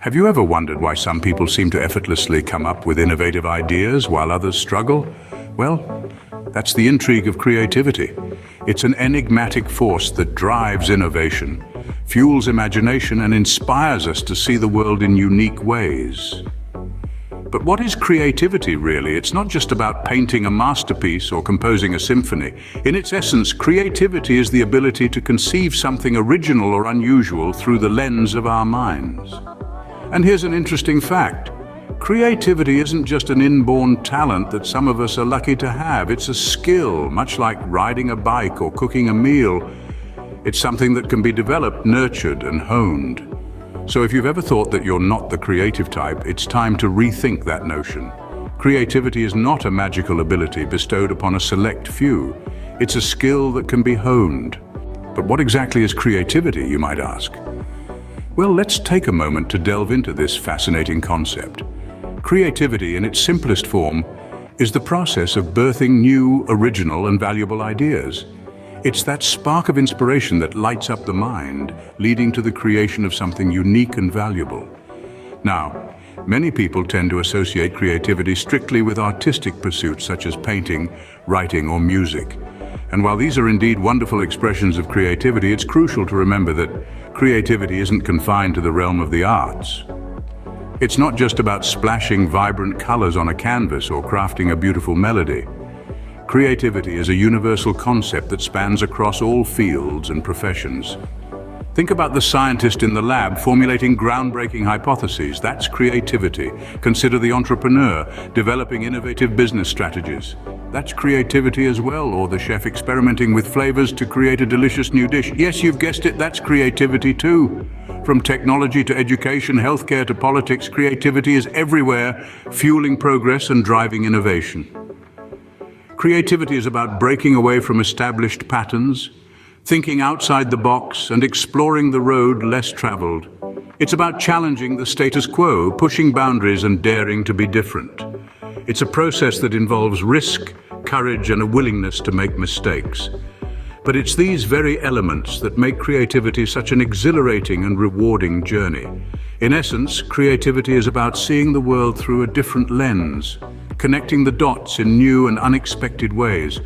Have you ever wondered why some people seem to effortlessly come up with innovative ideas while others struggle? Well, that's the intrigue of creativity. It's an enigmatic force that drives innovation, fuels imagination, and inspires us to see the world in unique ways. But what is creativity really? It's not just about painting a masterpiece or composing a symphony. In its essence, creativity is the ability to conceive something original or unusual through the lens of our minds. And here's an interesting fact. Creativity isn't just an inborn talent that some of us are lucky to have. It's a skill, much like riding a bike or cooking a meal. It's something that can be developed, nurtured, and honed. So if you've ever thought that you're not the creative type, it's time to rethink that notion. Creativity is not a magical ability bestowed upon a select few. It's a skill that can be honed. But what exactly is creativity, you might ask? Well, let's take a moment to delve into this fascinating concept. Creativity, in its simplest form, is the process of birthing new, original, and valuable ideas. It's that spark of inspiration that lights up the mind, leading to the creation of something unique and valuable. Now, many people tend to associate creativity strictly with artistic pursuits such as painting, writing, or music. And while these are indeed wonderful expressions of creativity, it's crucial to remember that creativity isn't confined to the realm of the arts. It's not just about splashing vibrant colors on a canvas or crafting a beautiful melody. Creativity is a universal concept that spans across all fields and professions. Think about the scientist in the lab formulating groundbreaking hypotheses. That's creativity. Consider the entrepreneur developing innovative business strategies. That's creativity as well. Or the chef experimenting with flavors to create a delicious new dish. Yes, you've guessed it, that's creativity too. From technology to education, healthcare to politics, creativity is everywhere, fueling progress and driving innovation. Creativity is about breaking away from established patterns, thinking outside the box, and exploring the road less traveled. It's about challenging the status quo, pushing boundaries, and daring to be different. It's a process that involves risk, courage, and a willingness to make mistakes. But it's these very elements that make creativity such an exhilarating and rewarding journey. In essence, creativity is about seeing the world through a different lens, connecting the dots in new and unexpected ways,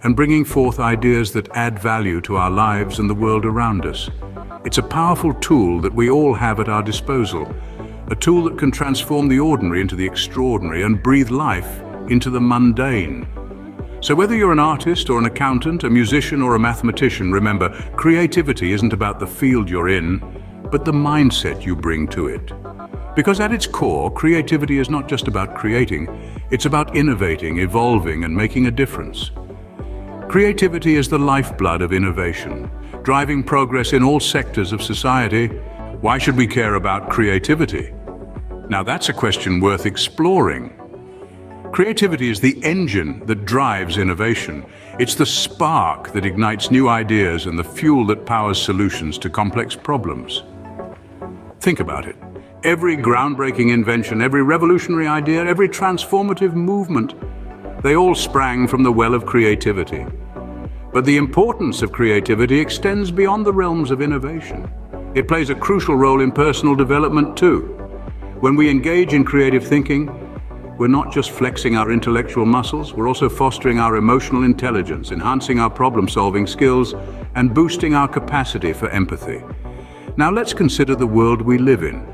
and bringing forth ideas that add value to our lives and the world around us. It's a powerful tool that we all have at our disposal, a tool that can transform the ordinary into the extraordinary and breathe life into the mundane. So whether you're an artist or an accountant, a musician or a mathematician, remember, creativity isn't about the field you're in, but the mindset you bring to it. Because at its core, creativity is not just about creating, it's about innovating, evolving, and making a difference. Creativity is the lifeblood of innovation, driving progress in all sectors of society. Why should we care about creativity? Now that's a question worth exploring. Creativity is the engine that drives innovation. It's the spark that ignites new ideas and the fuel that powers solutions to complex problems. Think about it. Every groundbreaking invention, every revolutionary idea, every transformative movement, they all sprang from the well of creativity. But the importance of creativity extends beyond the realms of innovation. It plays a crucial role in personal development too. When we engage in creative thinking, we're not just flexing our intellectual muscles, we're also fostering our emotional intelligence, enhancing our problem-solving skills, and boosting our capacity for empathy. Now let's consider the world we live in,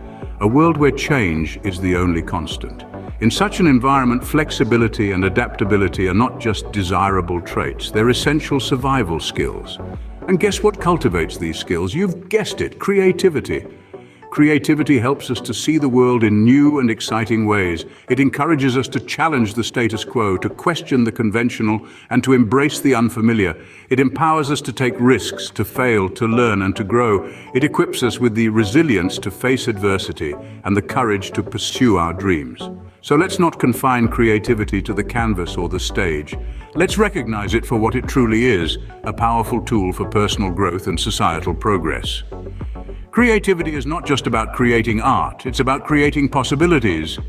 a world where change is the only constant. In such an environment, flexibility and adaptability are not just desirable traits, they're essential survival skills. And guess what cultivates these skills? You've guessed it, creativity. Creativity helps us to see the world in new and exciting ways. It encourages us to challenge the status quo, to question the conventional, and to embrace the unfamiliar. It empowers us to take risks, to fail, to learn, and to grow. It equips us with the resilience to face adversity and the courage to pursue our dreams. So let's not confine creativity to the canvas or the stage. Let's recognize it for what it truly is, a powerful tool for personal growth and societal progress. Creativity is not just about creating art, it's about creating possibilities.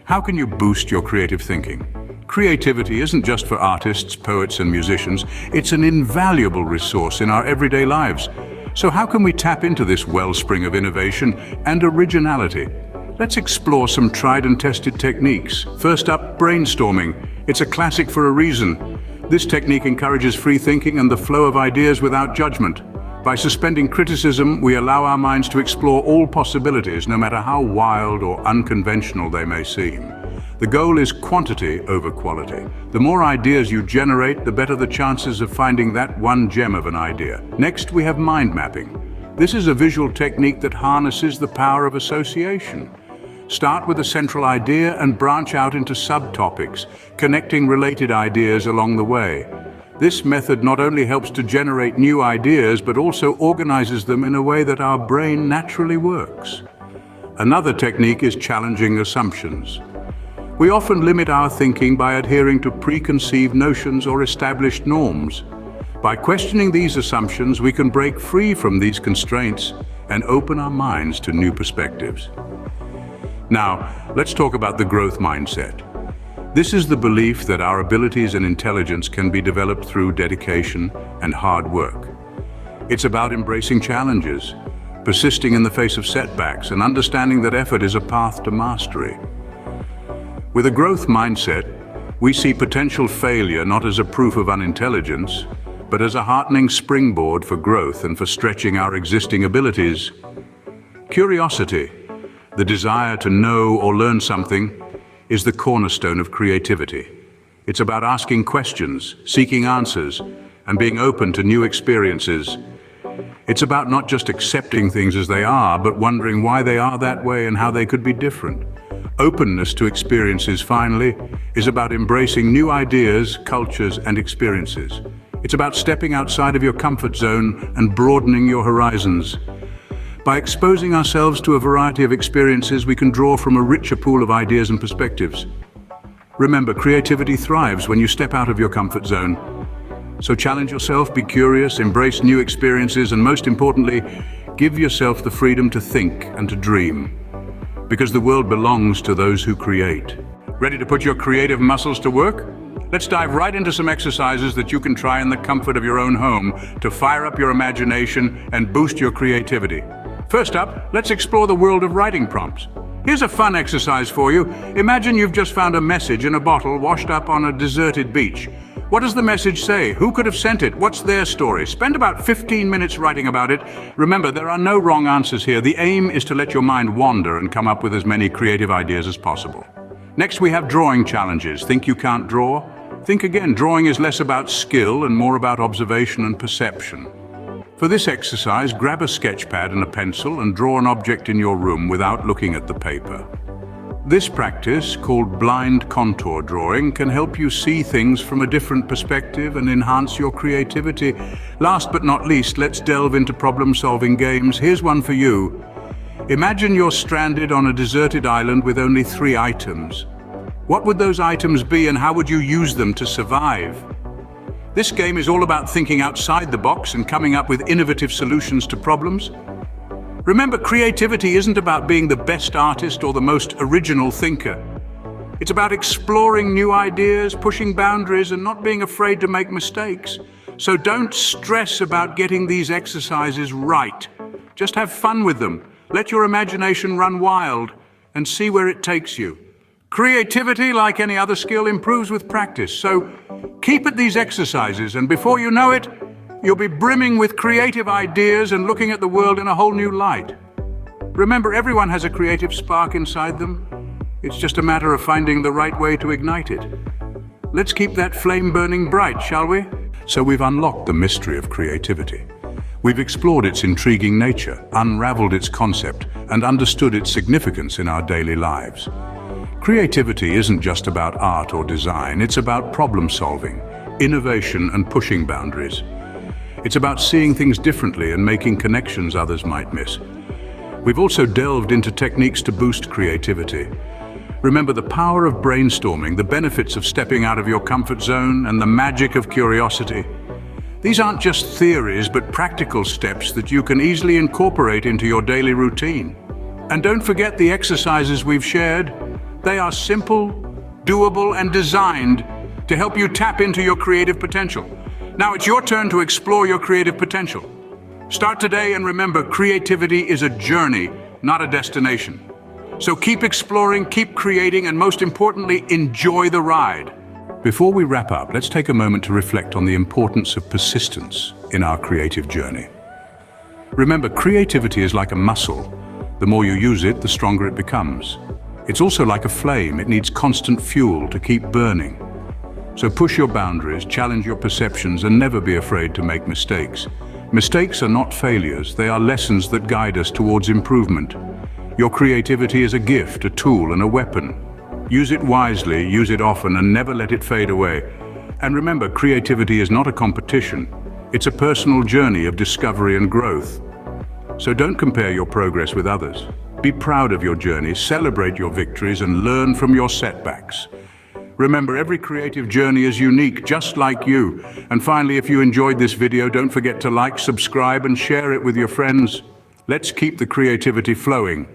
How can you boost your creative thinking? Creativity isn't just for artists, poets, and musicians. It's an invaluable resource in our everyday lives. So how can we tap into this wellspring of innovation and originality? let's explore some tried and tested techniques. First up, brainstorming. It's a classic for a reason. This technique encourages free thinking and the flow of ideas without judgment. By suspending criticism, we allow our minds to explore all possibilities, no matter how wild or unconventional they may seem. The goal is quantity over quality. The more ideas you generate, the better the chances of finding that one gem of an idea. Next, we have mind mapping. This is a visual technique that harnesses the power of association. Start with a central idea and branch out into subtopics, connecting related ideas along the way. This method not only helps to generate new ideas, but also organizes them in a way that our brain naturally works. Another technique is challenging assumptions. We often limit our thinking by adhering to preconceived notions or established norms. By questioning these assumptions, we can break free from these constraints and open our minds to new perspectives. Now, let's talk about the growth mindset. This is the belief that our abilities and intelligence can be developed through dedication and hard work. It's about embracing challenges, persisting in the face of setbacks, and understanding that effort is a path to mastery. With a growth mindset, we see potential failure not as a proof of unintelligence, but as a heartening springboard for growth and for stretching our existing abilities. Curiosity, the desire to know or learn something, is the cornerstone of creativity. It's about asking questions, seeking answers, and being open to new experiences. It's about not just accepting things as they are, but wondering why they are that way and how they could be different. Openness to experiences, finally, is about embracing new ideas, cultures, and experiences. It's about stepping outside of your comfort zone and broadening your horizons. By exposing ourselves to a variety of experiences, we can draw from a richer pool of ideas and perspectives. Remember, creativity thrives when you step out of your comfort zone. So challenge yourself, be curious, embrace new experiences, and most importantly, give yourself the freedom to think and to dream. Because the world belongs to those who create. Ready to put your creative muscles to work? Let's dive right into some exercises that you can try in the comfort of your own home to fire up your imagination and boost your creativity. First up, let's explore the world of writing prompts. Here's a fun exercise for you. Imagine you've just found a message in a bottle washed up on a deserted beach. What does the message say? Who could have sent it? What's their story? Spend about 15 minutes writing about it. Remember, there are no wrong answers here. The aim is to let your mind wander and come up with as many creative ideas as possible. Next, we have drawing challenges. Think you can't draw? Think again. Drawing is less about skill and more about observation and perception. For this exercise, grab a sketch pad and a pencil and draw an object in your room without looking at the paper. This practice, called blind contour drawing, can help you see things from a different perspective and enhance your creativity. Last but not least, let's delve into problem-solving games. Here's one for you. Imagine you're stranded on a deserted island with only 3 items. What would those items be and how would you use them to survive? This game is all about thinking outside the box and coming up with innovative solutions to problems. Remember, creativity isn't about being the best artist or the most original thinker. It's about exploring new ideas, pushing boundaries, and not being afraid to make mistakes. So don't stress about getting these exercises right. Just have fun with them. Let your imagination run wild and see where it takes you. Creativity, like any other skill, improves with practice. So keep at these exercises, and before you know it, you'll be brimming with creative ideas and looking at the world in a whole new light. Remember, everyone has a creative spark inside them. It's just a matter of finding the right way to ignite it. Let's keep that flame burning bright, shall we? So we've unlocked the mystery of creativity. We've explored its intriguing nature, unraveled its concept, and understood its significance in our daily lives. Creativity isn't just about art or design, it's about problem solving, innovation, and pushing boundaries. It's about seeing things differently and making connections others might miss. We've also delved into techniques to boost creativity. Remember the power of brainstorming, the benefits of stepping out of your comfort zone, and the magic of curiosity. These aren't just theories, but practical steps that you can easily incorporate into your daily routine. And don't forget the exercises we've shared. They are simple, doable, and designed to help you tap into your creative potential. Now it's your turn to explore your creative potential. Start today and remember, creativity is a journey, not a destination. So keep exploring, keep creating, and most importantly, enjoy the ride. Before we wrap up, let's take a moment to reflect on the importance of persistence in our creative journey. Remember, creativity is like a muscle. The more you use it, the stronger it becomes. It's also like a flame. It needs constant fuel to keep burning. So push your boundaries, challenge your perceptions, and never be afraid to make mistakes. Mistakes are not failures. They are lessons that guide us towards improvement. Your creativity is a gift, a tool, and a weapon. Use it wisely, use it often, and never let it fade away. And remember, creativity is not a competition. It's a personal journey of discovery and growth. So don't compare your progress with others. Be proud of your journey, celebrate your victories, and learn from your setbacks. Remember, every creative journey is unique, just like you. And finally, if you enjoyed this video, don't forget to like, subscribe, and share it with your friends. Let's keep the creativity flowing.